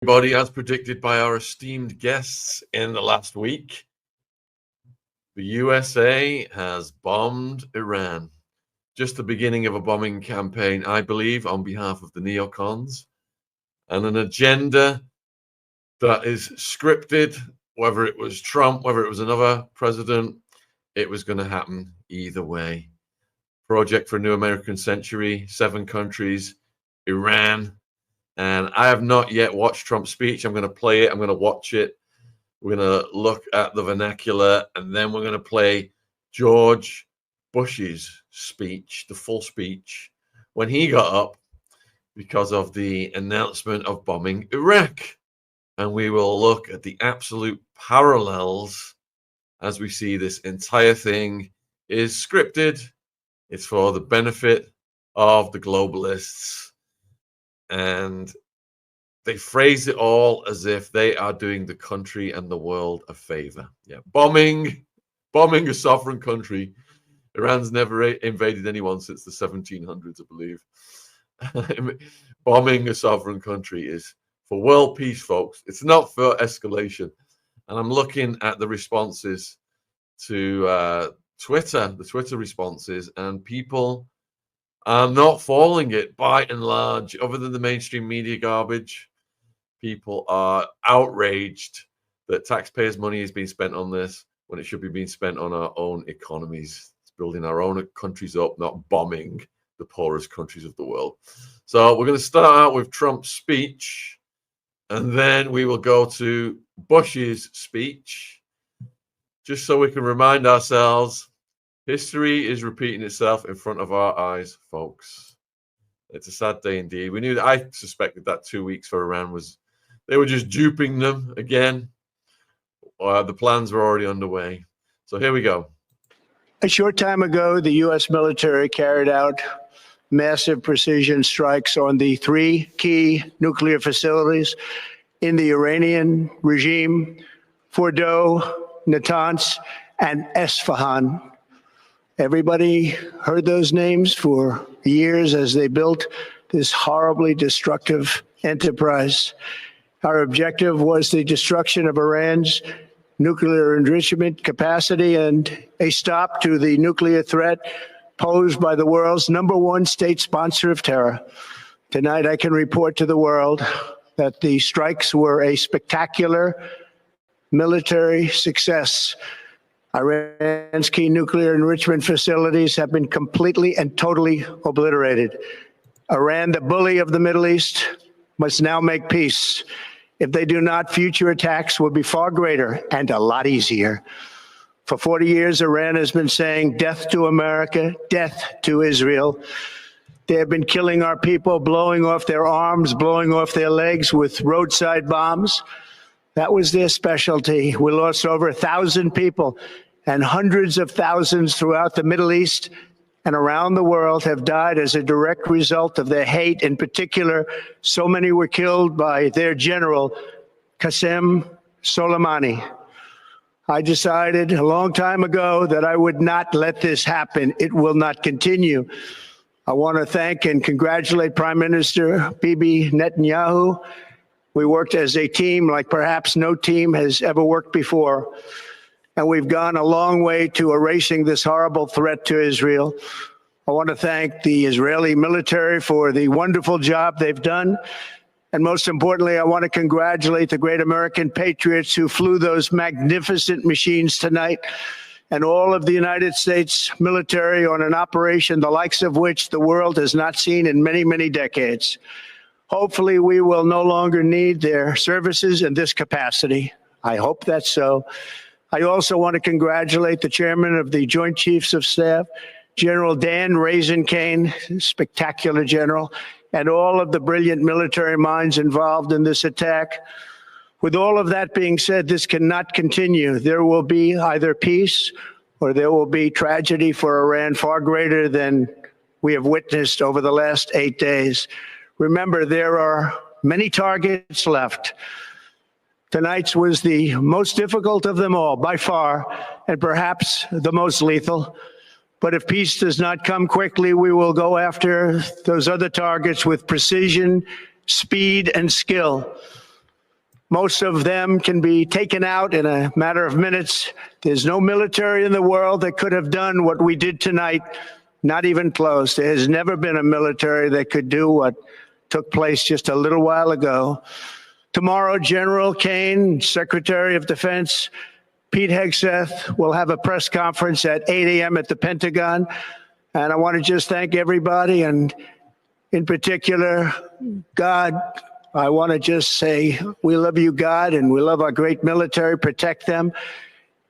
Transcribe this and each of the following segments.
Everybody, as predicted by our esteemed guests in the last week, the USA has bombed Iran. Just the beginning of a bombing campaign, I believe, on behalf of the NEOCONS, and an agenda that is scripted. Whether it was Trump, whether it was another president, it was going to happen either way. Project for a New American Century, 7 countries, Iran. And I have not yet watched Trump's speech. I'm going to play it. I'm going to watch it. We're going to look at the vernacular, and then we're going to play George Bush's speech, the full speech, when he got up because of the announcement of bombing Iraq. And we will look at the absolute parallels as we see this entire thing is scripted. It's for the benefit of the globalists. And they phrase it all as if they are doing the country and the world a favor. Yeah, bombing a sovereign country. Iran's never invaded anyone since the 1700s, I believe. Bombing a sovereign country is for world peace, folks. It's not for escalation. And I'm looking at the responses to Twitter, the Twitter responses, and people are not following it by and large, other than the mainstream media garbage. People are outraged that taxpayers' money is being spent on this when it should be being spent on our own economies. It's building our own countries up, not bombing the poorest countries of the world. So we're going to start out with Trump's speech, and then we will go to Bush's speech, just so we can remind ourselves history is repeating itself in front of our eyes, folks. It's a sad day indeed. We knew that. I suspected that 2 weeks for Iran was, they were just duping them again. The plans were already underway. So here we go. A short time ago, the U.S. military carried out massive precision strikes on the 3 key nuclear facilities in the Iranian regime: Fordow, Natanz, and Esfahan. Everybody heard those names for years as they built this horribly destructive enterprise. Our objective was the destruction of Iran's nuclear enrichment capacity and a stop to the nuclear threat posed by the world's #1 state sponsor of terror. Tonight, I can report to the world that the strikes were a spectacular military success. Iran's key nuclear enrichment facilities have been completely and totally obliterated. Iran, the bully of the Middle East, must now make peace. If they do not, future attacks will be far greater and a lot easier. For 40 years, Iran has been saying death to America, death to Israel. They have been killing our people, blowing off their arms, blowing off their legs with roadside bombs. That was their specialty. We lost over 1,000 people, and hundreds of thousands throughout the Middle East and around the world have died as a direct result of their hate. In particular, so many were killed by their general, Qasem Soleimani. I decided a long time ago that I would not let this happen. It will not continue. I want to thank and congratulate Prime Minister Bibi Netanyahu. We worked as a team like perhaps no team has ever worked before. And we've gone a long way to erasing this horrible threat to Israel. I want to thank the Israeli military for the wonderful job they've done. And most importantly, I want to congratulate the great American patriots who flew those magnificent machines tonight, and all of the United States military on an operation the likes of which the world has not seen in many, many decades. Hopefully, we will no longer need their services in this capacity. I hope that's so. I also want to congratulate the chairman of the Joint Chiefs of Staff, General Dan Raisin-Kane, spectacular general, and all of the brilliant military minds involved in this attack. With all of that being said, this cannot continue. There will be either peace or there will be tragedy for Iran far greater than we have witnessed over the last 8 days. Remember, there are many targets left. Tonight's was the most difficult of them all, by far, and perhaps the most lethal. But if peace does not come quickly, we will go after those other targets with precision, speed, and skill. Most of them can be taken out in a matter of minutes. There's no military in the world that could have done what we did tonight, not even close. There has never been a military that could do what took place just a little while ago. Tomorrow, General Kane, Secretary of Defense, Pete Hegseth will have a press conference at 8 a.m. at the Pentagon. And I want to just thank everybody, and in particular, God. I want to just say we love you, God, and we love our great military. Protect them.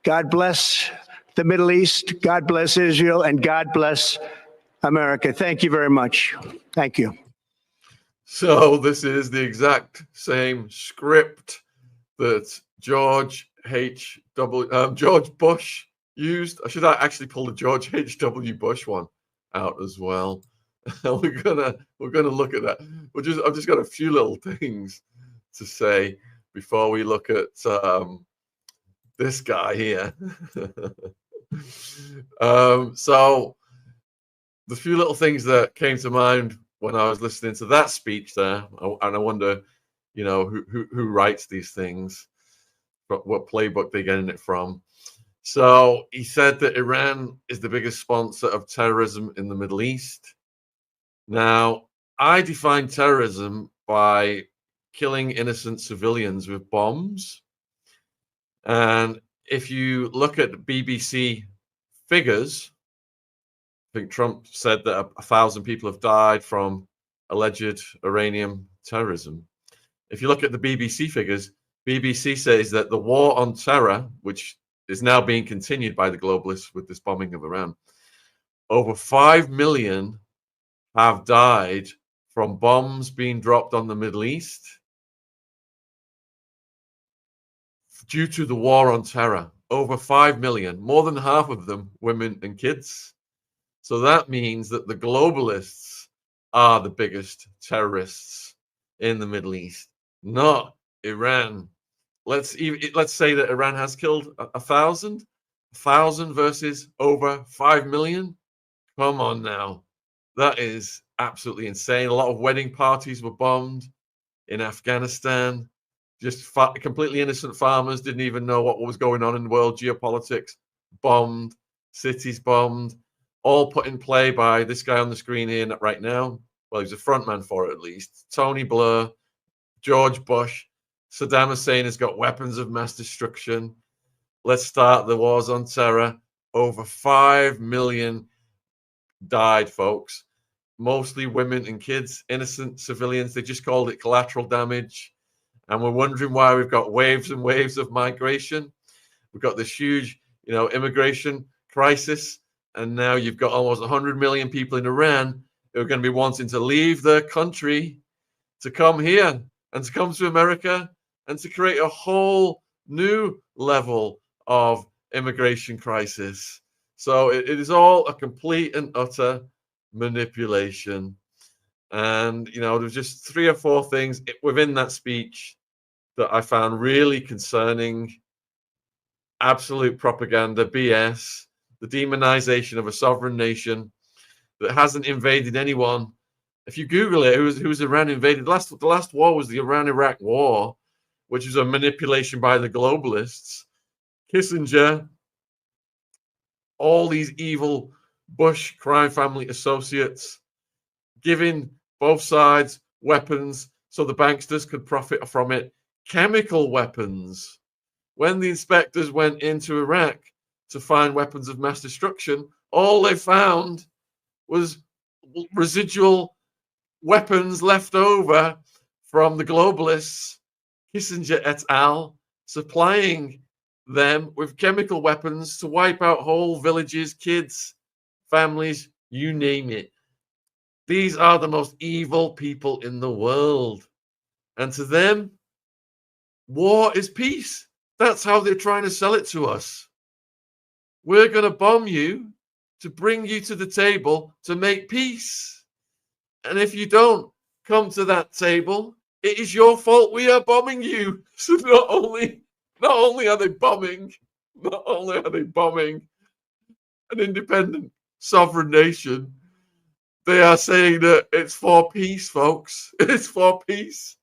God bless the Middle East. God bless Israel, and God bless America. Thank you very much. Thank you. So this is the exact same script that George Bush used. I should actually pull the George H.W. Bush one out as well. we're gonna look at that. I've just got a few little things to say before we look at this guy here. So the few little things that came to mind when I was listening to that speech there, and I wonder, you know, who writes these things, what playbook they're getting it from. So he said that Iran is the biggest sponsor of terrorism in the Middle East. Now, I define terrorism by killing innocent civilians with bombs. And if you look at BBC figures, I think Trump said that 1,000 people have died from alleged Iranian terrorism. If you look at the BBC figures, BBC says that the war on terror, which is now being continued by the globalists with this bombing of Iran, over 5 million have died from bombs being dropped on the Middle East due to the war on terror. Over 5 million, more than half of them women and kids. So that means that the globalists are the biggest terrorists in the Middle East, not Iran. Let's say that Iran has killed 1,000 versus over 5 million. Come on now. That is absolutely insane. A lot of wedding parties were bombed in Afghanistan. Just completely innocent farmers didn't even know what was going on in world geopolitics. Bombed, cities bombed, all put in play by this guy on the screen here right now. Well, he's a frontman for it at least. Tony Blair, George Bush, Saddam Hussein has got weapons of mass destruction. Let's start the wars on terror. Over 5 million died, folks. Mostly women and kids, innocent civilians. They just called it collateral damage. And we're wondering why we've got waves and waves of migration. We've got this huge, immigration crisis. And now you've got almost 100 million people in Iran who are going to be wanting to leave their country to come here and to come to America and to create a whole new level of immigration crisis. So it is all a complete and utter manipulation. And, there's just 3 or 4 things within that speech that I found really concerning. Absolute propaganda, BS, the demonization of a sovereign nation that hasn't invaded anyone. If you Google it, who's Iran invaded? The last war was the Iran-Iraq war, which was a manipulation by the globalists. Kissinger, all these evil Bush crime family associates, giving both sides weapons so the banksters could profit from it. Chemical weapons. When the inspectors went into Iraq to find weapons of mass destruction, all they found was residual weapons left over from the globalists, Kissinger et al., supplying them with chemical weapons to wipe out whole villages, kids, families, you name it. These are the most evil people in the world. And to them, war is peace. That's how they're trying to sell it to us. We're going to bomb you to bring you to the table to make peace. And if you don't come to that table, it is your fault we are bombing you. So not only are they bombing an independent sovereign nation, they are saying that it's for peace, folks. It's for peace.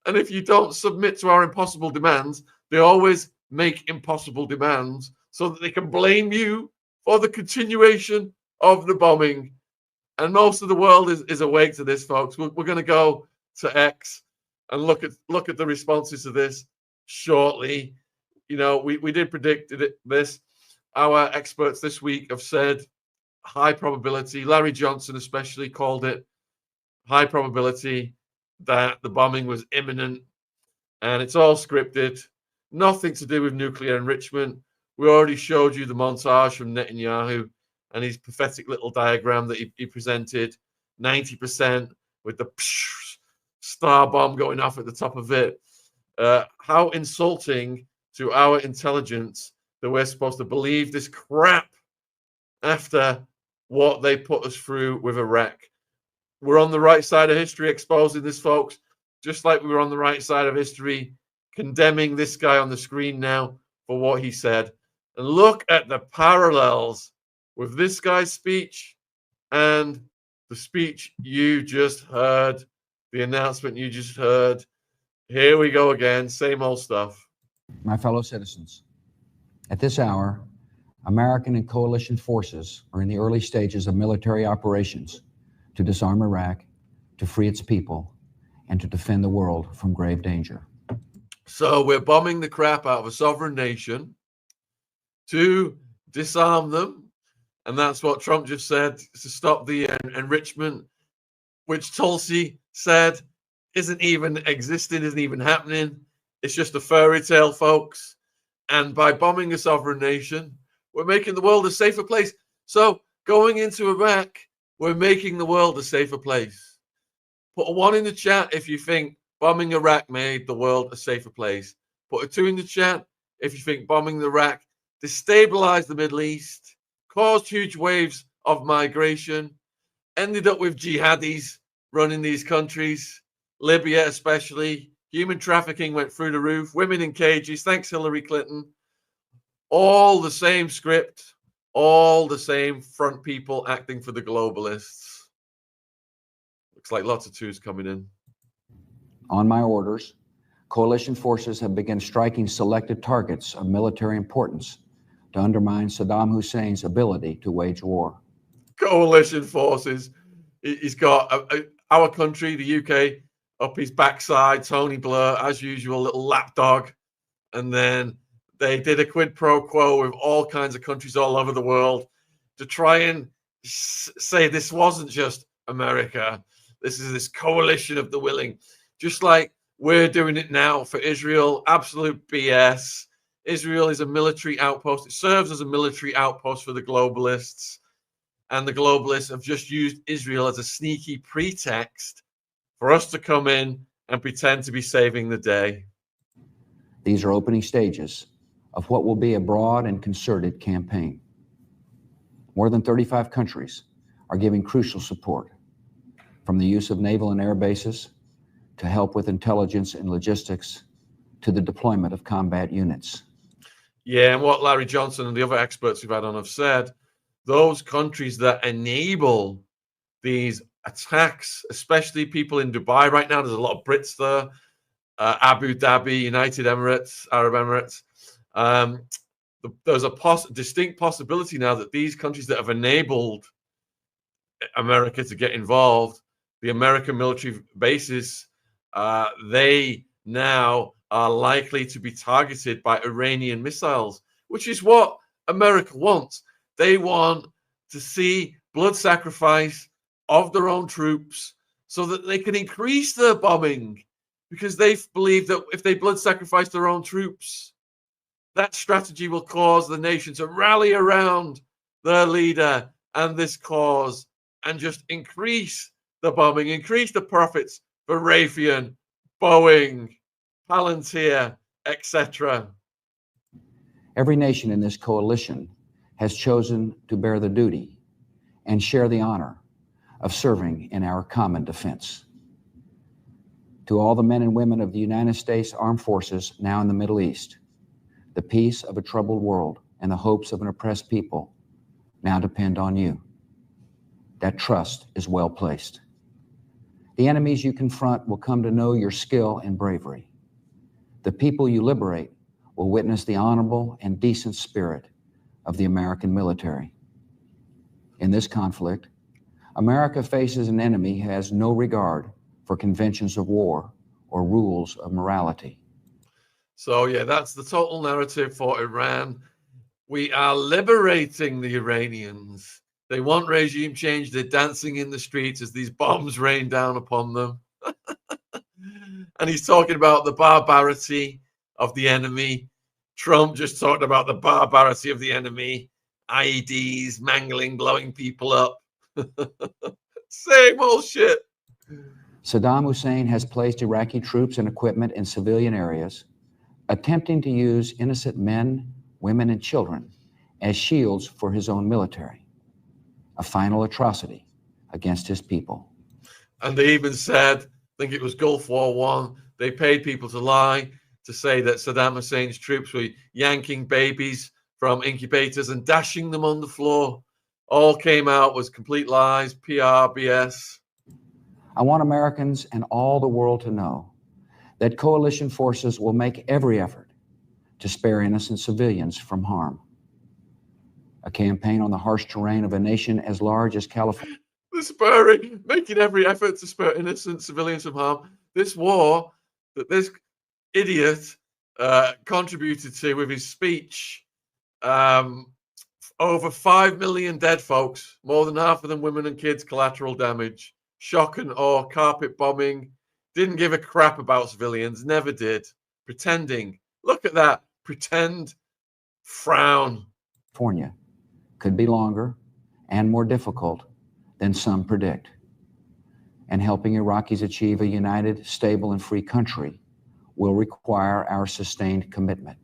And if you don't submit to our impossible demands, they always make impossible demands so that they can blame you for the continuation of the bombing. And most of the world is awake to this, folks. We're going to go to X and look at the responses to this shortly. You know, we did predict this. Our experts this week have said high probability. Larry Johnson especially called it high probability that the bombing was imminent, and it's all scripted. Nothing to do with nuclear enrichment. We already showed you the montage from Netanyahu and his pathetic little diagram that he presented. 90% with the star bomb going off at the top of it. How insulting to our intelligence that we're supposed to believe this crap after what they put us through with Iraq. We're on the right side of history exposing this, folks, just like we were on the right side of history condemning this guy on the screen now for what he said. And look at the parallels with this guy's speech and the speech you just heard, the announcement you just heard. Here we go again, same old stuff. My fellow citizens, at this hour, American and coalition forces are in the early stages of military operations to disarm Iraq, to free its people, and to defend the world from grave danger. So we're bombing the crap out of a sovereign nation to disarm them. And that's what Trump just said, to stop the enrichment, which Tulsi said isn't even existing, isn't even happening. It's just a fairy tale, folks. And by bombing a sovereign nation, we're making the world a safer place. So going into Iraq, we're making the world a safer place. Put a 1 in the chat if you think bombing Iraq made the world a safer place. Put a 2 in the chat if you think bombing Iraq destabilized the Middle East, caused huge waves of migration, ended up with jihadis running these countries, Libya especially. Human trafficking went through the roof, women in cages. Thanks, Hillary Clinton. All the same script, all the same front people acting for the globalists. Looks like lots of 2s coming in. On my orders, coalition forces have begun striking selected targets of military importance to undermine Saddam Hussein's ability to wage war. Coalition forces. He's got our country, the UK, up his backside, Tony Blair, as usual, little lapdog. And then they did a quid pro quo with all kinds of countries all over the world to try and say this wasn't just America. This is this coalition of the willing. Just like we're doing it now for Israel. Absolute BS. Israel is a military outpost. It serves as a military outpost for the globalists. And the globalists have just used Israel as a sneaky pretext for us to come in and pretend to be saving the day. These are opening stages of what will be a broad and concerted campaign. More than 35 countries are giving crucial support, from the use of naval and air bases to help with intelligence and logistics to the deployment of combat units. Yeah, and what Larry Johnson and the other experts we've had on have said, those countries that enable these attacks, especially people in Dubai right now, there's a lot of Brits there, Abu Dhabi, United Emirates, Arab Emirates. There's a distinct possibility now that these countries that have enabled America to get involved, the American military bases, they now are likely to be targeted by Iranian missiles, which is what America wants. They want to see blood sacrifice of their own troops so that they can increase their bombing, because they believe that if they blood sacrifice their own troops, that strategy will cause the nation to rally around their leader and this cause and just increase the bombing, increase the profits for Raytheon, Boeing, Palantir, etc. Every nation in this coalition has chosen to bear the duty and share the honor of serving in our common defense. To all the men and women of the United States Armed Forces now in the Middle East, the peace of a troubled world and the hopes of an oppressed people now depend on you. That trust is well placed. The enemies you confront will come to know your skill and bravery. The people you liberate will witness the honorable and decent spirit of the American military. In this conflict, America faces an enemy who has no regard for conventions of war or rules of morality. So, yeah, that's the total narrative for Iran. We are liberating the Iranians. They want regime change. They're dancing in the streets as these bombs rain down upon them. And he's talking about the barbarity of the enemy. Trump just talked about the barbarity of the enemy. IEDs, mangling, blowing people up. Same old shit. Saddam Hussein has placed Iraqi troops and equipment in civilian areas, attempting to use innocent men, women, and children as shields for his own military, a final atrocity against his people. And they even said, I think it was Gulf War I, they paid people to lie, to say that Saddam Hussein's troops were yanking babies from incubators and dashing them on the floor. All came out was complete lies, PR, BS. I want Americans and all the world to know that coalition forces will make every effort to spare innocent civilians from harm. A campaign on the harsh terrain of a nation as large as California. The sparing, making every effort to spare innocent civilians from harm. This war that this idiot contributed to with his speech, over 5 million dead folks, more than half of them women and kids, collateral damage, shock and awe, carpet bombing, didn't give a crap about civilians, never did, pretending. Look at that, pretend, frown. California could be longer and more difficult than some predict. And helping Iraqis achieve a united, stable, and free country will require our sustained commitment.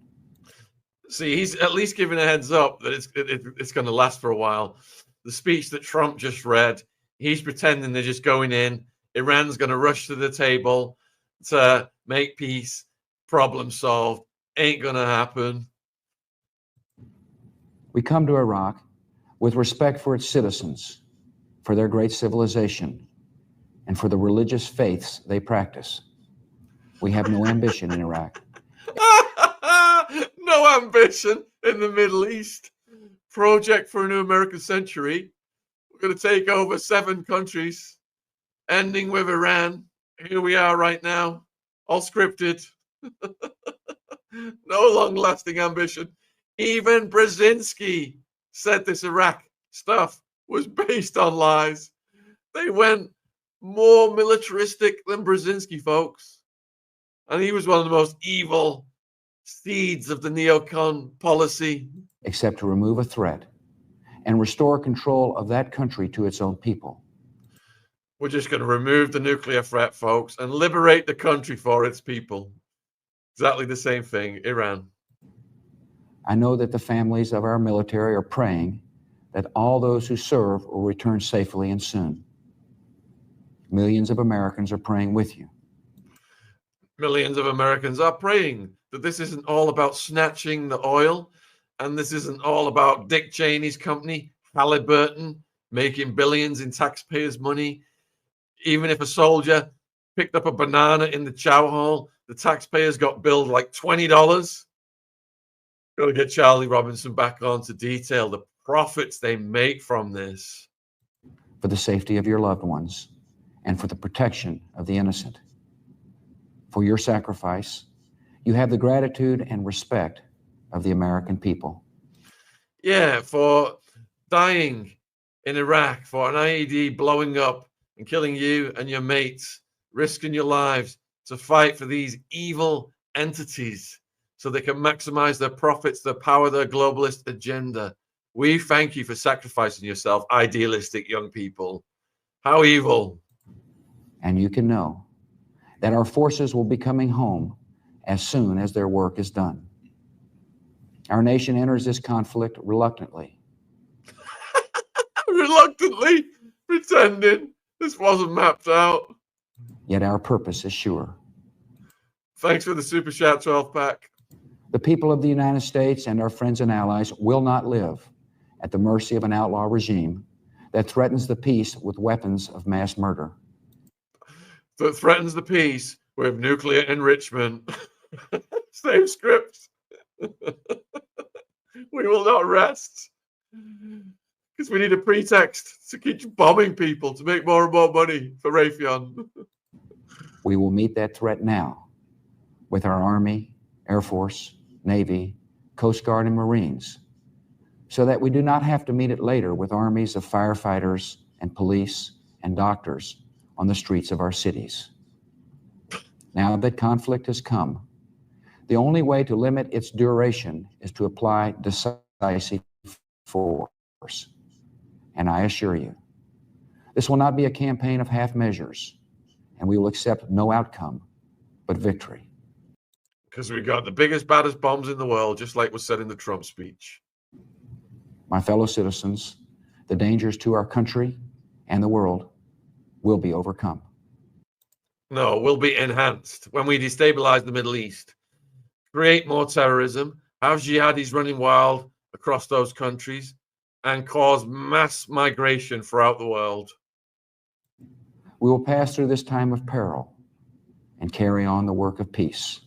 See, he's at least giving a heads up that it's going to last for a while. The speech that Trump just read, he's pretending they're just going in. Iran's going to rush to the table to make peace, problem solved. Ain't going to happen. We come to Iraq with respect for its citizens, for their great civilization, and for the religious faiths they practice. We have no ambition in Iraq. No ambition in the Middle East. Project for a new American century. We're going to take over 7 countries, ending with Iran. Here we are right now, all scripted. No long-lasting ambition. Even Brzezinski said this Iraq stuff was based on lies. They went more militaristic than Brzezinski, folks. And he was one of the most evil seeds of the neocon policy. Except to remove a threat and restore control of that country to its own people. We're just going to remove the nuclear threat, folks, and liberate the country for its people. Exactly the same thing, Iran. I know that the families of our military are praying that all those who serve will return safely and soon. Millions of Americans are praying with you. Millions of Americans are praying that this isn't all about snatching the oil, and this isn't all about Dick Cheney's company, Halliburton, making billions in taxpayers' money. Even if a soldier picked up a banana in the chow hall, the taxpayers got billed like $20. Got to get Charlie Robinson back on to detail the profits they make from this. For the safety of your loved ones and for the protection of the innocent. For your sacrifice, you have the gratitude and respect of the American people. Yeah, for dying in Iraq, for an IED blowing up and killing you and your mates, risking your lives to fight for these evil entities so they can maximize their profits, their power, their globalist agenda. We thank you for sacrificing yourself, idealistic young people. How evil. And you can know that our forces will be coming home as soon as their work is done. Our nation enters this conflict reluctantly. Reluctantly, pretending this wasn't mapped out. Yet our purpose is sure. Thanks for the Super Chat 12-pack. The people of the United States and our friends and allies will not live at the mercy of an outlaw regime that threatens the peace with weapons of mass murder. that threatens the peace with nuclear enrichment. Same script. We will not rest because we need a pretext to keep bombing people to make more and more money for Raytheon. We will meet that threat now with our Army, Air Force, Navy, Coast Guard, and Marines, so that we do not have to meet it later with armies of firefighters and police and doctors on the streets of our cities. Now that conflict has come, the only way to limit its duration is to apply decisive force. And I assure you, this will not be a campaign of half measures, and we will accept no outcome but victory. Because we got the biggest, baddest bombs in the world, just like was said in the Trump speech. My fellow citizens, the dangers to our country and the world will be overcome. No, will be enhanced when we destabilize the Middle East, create more terrorism, have jihadis running wild across those countries, and cause mass migration throughout the world. We will pass through this time of peril and carry on the work of peace.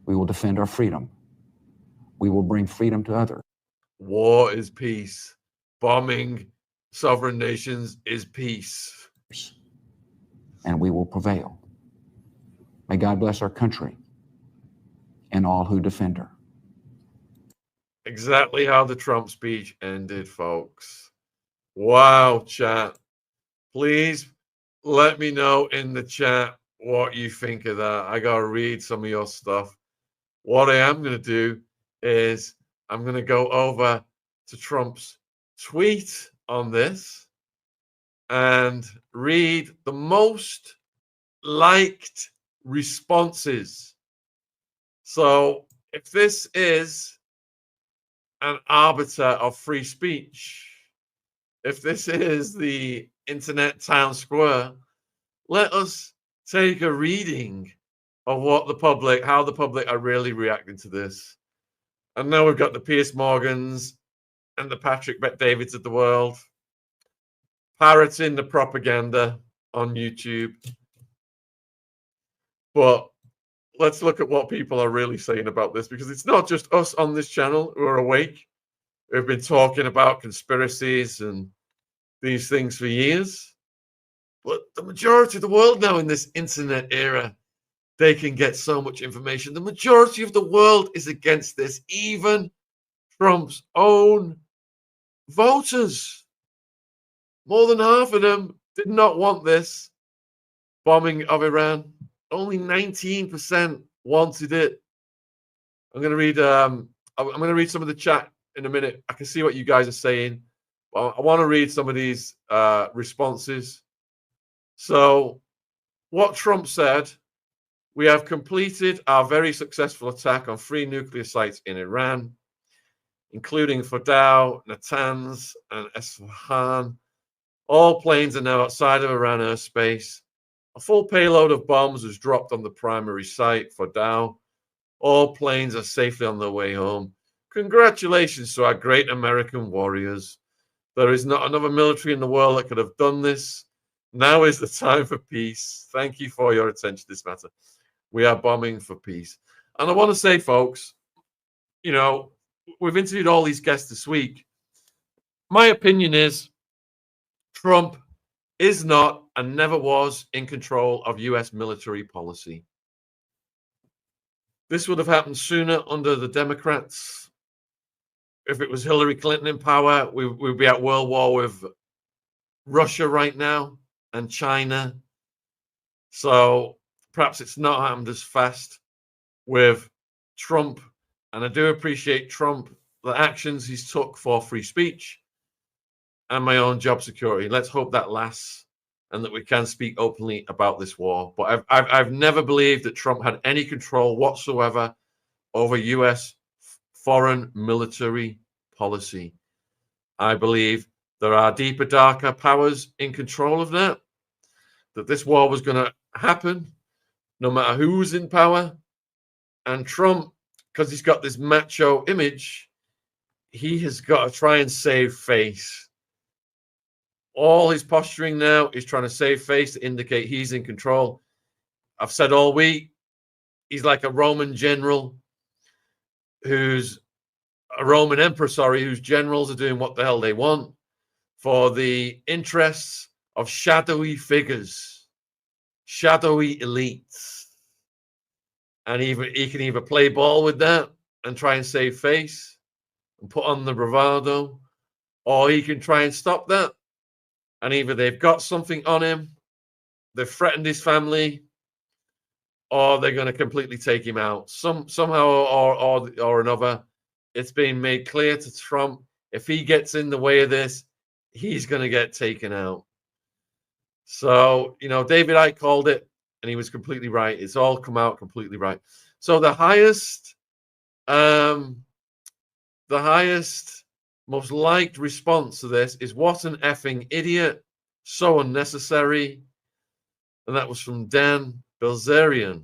We will defend our freedom. We will bring freedom to others. War is peace. Bombing sovereign nations is peace. And we will prevail. May God bless our country and all who defend her. Exactly how the Trump speech ended, folks. Wow, chat. Please let me know in the chat what you think of that. I got to read some of your stuff. What I am going to do is I'm going to go over to Trump's tweet on this and read the most liked responses. So if this is an arbiter of free speech, if this is the internet town square, let us take a reading of what the public, how the public are really reacting to this. And now we've got the Piers Morgans and the Patrick Bet-Davids of the world parroting the propaganda on YouTube. But let's look at what people are really saying about this, because it's not just us on this channel who are awake. We've been talking about conspiracies and these things for years. But the majority of the world now in this internet era, they can get so much information. The majority of the world is against this, even Trump's own voters. More than half of them did not want this bombing of Iran. Only 19% wanted it. I'm going to read some of the chat in a minute. I can see what you guys are saying. I want to read some of these responses. So, what Trump said: we have completed our very successful attack on 3 nuclear sites in Iran, including Fordow, Natanz, and Esfahan. All planes are now outside of Iran airspace. A full payload of bombs was dropped on the primary site, Fordow. All planes are safely on their way home. Congratulations to our great American warriors. There is not another military in the world that could have done this. Now is the time for peace. Thank you for your attention to this matter. We are bombing for peace. And I want to say, folks, you know, we've interviewed all these guests this week. My opinion is Trump is not and never was in control of US military policy. This would have happened sooner under the Democrats. If it was Hillary Clinton in power, we'd be at world war with Russia right now and China. So perhaps it's not happened as fast with Trump. And I do appreciate Trump, the actions he's took for free speech and my own job security. Let's hope that lasts and that we can speak openly about this war. But I've never believed that Trump had any control whatsoever over US foreign military policy. I believe there are deeper, darker powers in control of that this war was going to happen no matter who's in power. And Trump, because he's got this macho image, he has got to try and save face. All his posturing now is trying to save face to indicate he's in control. I've said all week, he's like a Roman general who's a Roman emperor, whose generals are doing what the hell they want for the interests of shadowy figures, shadowy elites. And he can either play ball with that and try and save face and put on the bravado, or he can try and stop that. And either they've got something on him, they've threatened his family, or they're going to completely take him out. Somehow or another, it's been made clear to Trump, if he gets in the way of this, he's going to get taken out. So, David Icke called it, and he was completely right. It's all come out completely right. So the highest, most liked response to this is, what an effing idiot. So unnecessary. And that was from Dan Bilzerian.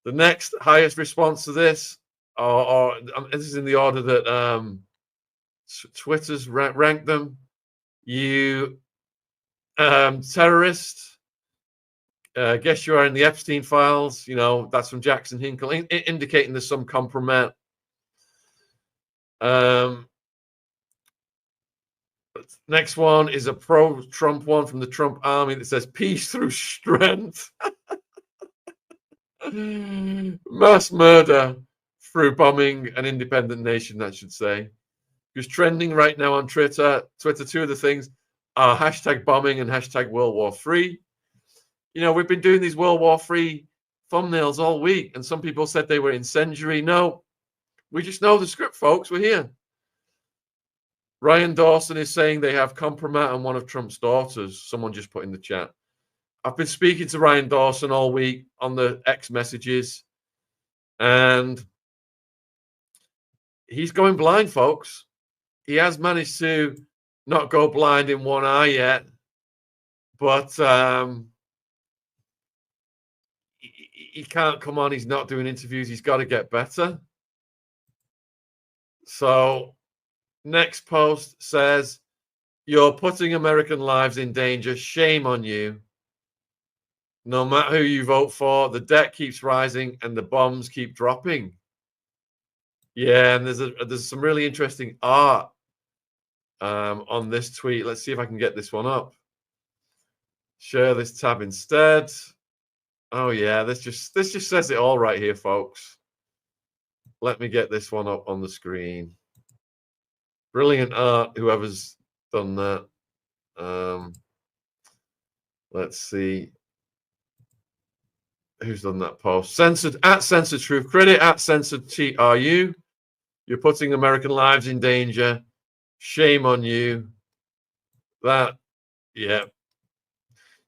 The next highest response to this, or this is in the order that Twitter's ranked them. You terrorist, guess you are in the Epstein files. That's from Jackson Hinkle, indicating there's some compromise. Next one is a pro-Trump one from the Trump army that says peace through strength. Mass murder through bombing an independent nation, that should say. Because trending right now on Twitter, two of the things are hashtag bombing and hashtag World War III. We've been doing these World War III thumbnails all week, and some people said they were incendiary. No, we just know the script, folks. We're here. Ryan Dawson is saying they have compromise on one of Trump's daughters. Someone just put in the chat. I've been speaking to Ryan Dawson all week on the X messages, and he's going blind, folks. He has managed to not go blind in one eye yet, but he can't come on. He's not doing interviews. He's got to get better. So next post says, you're putting American lives in danger. Shame on you. No matter who you vote for, the debt keeps rising and the bombs keep dropping. Yeah, and there's some really interesting art on this tweet. Let's see if I can get this one up. Share this tab instead. Oh yeah, this just says it all right here, folks. Let me get this one up on the screen. Brilliant art, whoever's done that. Let's see who's done that post. Censored Truth. Credit at Censored TRU. You're putting American lives in danger. Shame on you. That, yeah.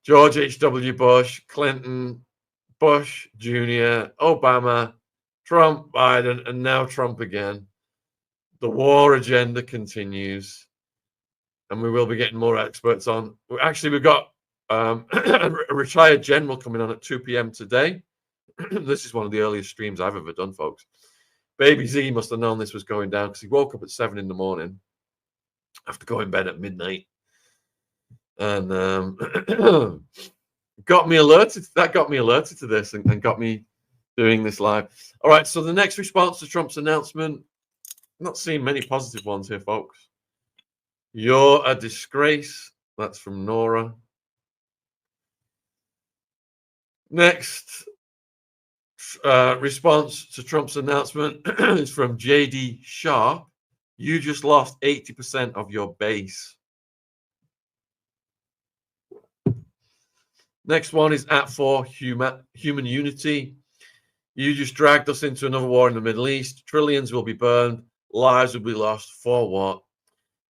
George H.W. Bush, Clinton, Bush Jr., Obama, Trump, Biden, and now Trump again. The war agenda continues, and we will be getting more experts on. Actually, we've got a retired general coming on at 2 p.m. today. This is one of the earliest streams I've ever done, folks. Baby Z must have known this was going down because he woke up at 7 in the morning after going to bed at midnight, and got me alerted. That got me alerted to this and got me doing this live. All right, so the next response to Trump's announcement. I'm not seeing many positive ones here, folks. You're a disgrace. That's from Nora. Next response to Trump's announcement is from JD Sharp. You just lost 80% of your base. Next one is @4 Human Unity. You just dragged us into another war in the Middle East. Trillions will be burned. Lives will be lost. For what?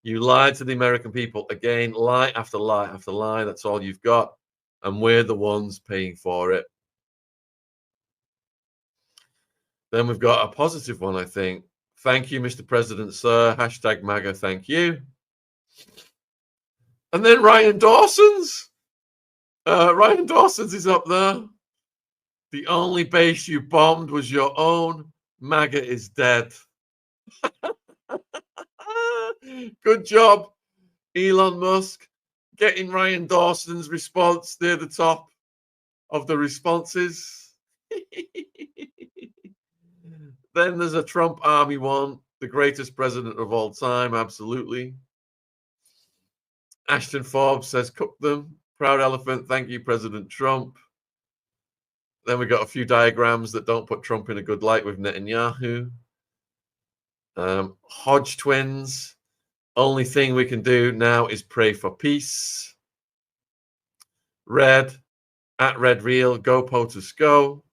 You lied to the American people. Again, lie after lie after lie. That's all you've got. And we're the ones paying for it. Then we've got a positive one, I think. Thank you, Mr. President, sir. Hashtag MAGA, thank you. And then Ryan Dawson's. Ryan Dawson's is up there. The only base you bombed was your own. MAGA is dead. Good job, Elon Musk. getting Ryan Dawson's response near the top of the responses. Then there's a Trump Army one, the greatest president of all time, absolutely. Ashton Forbes says, cook them. Proud elephant, thank you, President Trump. Then we got a few diagrams that don't put Trump in a good light with Netanyahu. Hodge twins. Only thing we can do now is pray for peace. Red, at Red Real, go POTUS go.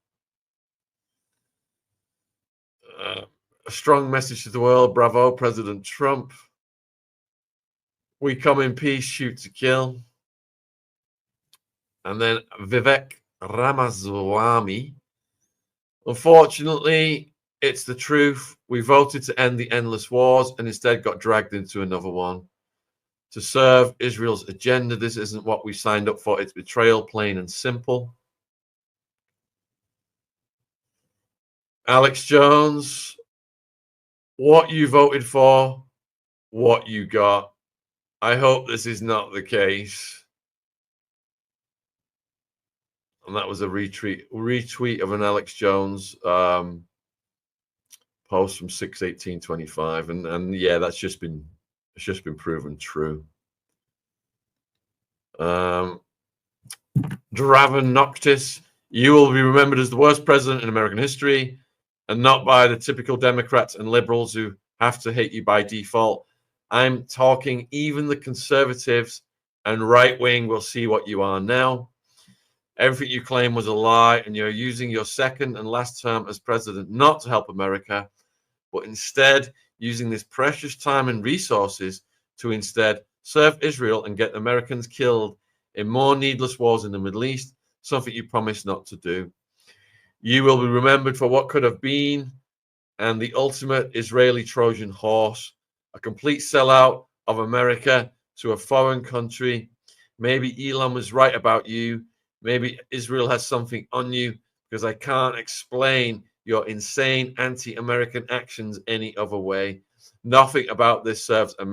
A strong message to the world. Bravo, President Trump. We come in peace, shoot to kill. And then Vivek Ramaswamy. Unfortunately, it's the truth. We voted to end the endless wars and instead got dragged into another one. To serve Israel's agenda. This isn't what we signed up for. It's betrayal, plain and simple. Alex Jones, what you voted for, what you got. I hope this is not the case. And that was a retweet of an Alex Jones post from 6/18/25, and yeah, it's just been proven true. Draven Noctis, you will be remembered as the worst president in American history, and not by the typical Democrats and liberals who have to hate you by default. I'm talking even the conservatives and right wing will see what you are now. Everything you claim was a lie, and you're using your second and last term as president not to help America, but instead using this precious time and resources to instead serve Israel and get Americans killed in more needless wars in the Middle East, something you promised not to do. You will be remembered for what could have been and the ultimate Israeli Trojan horse, a complete sellout of America to a foreign country. Maybe Elon was right about you. Maybe Israel has something on you, because I can't explain your insane anti-American actions any other way. Nothing about this serves America.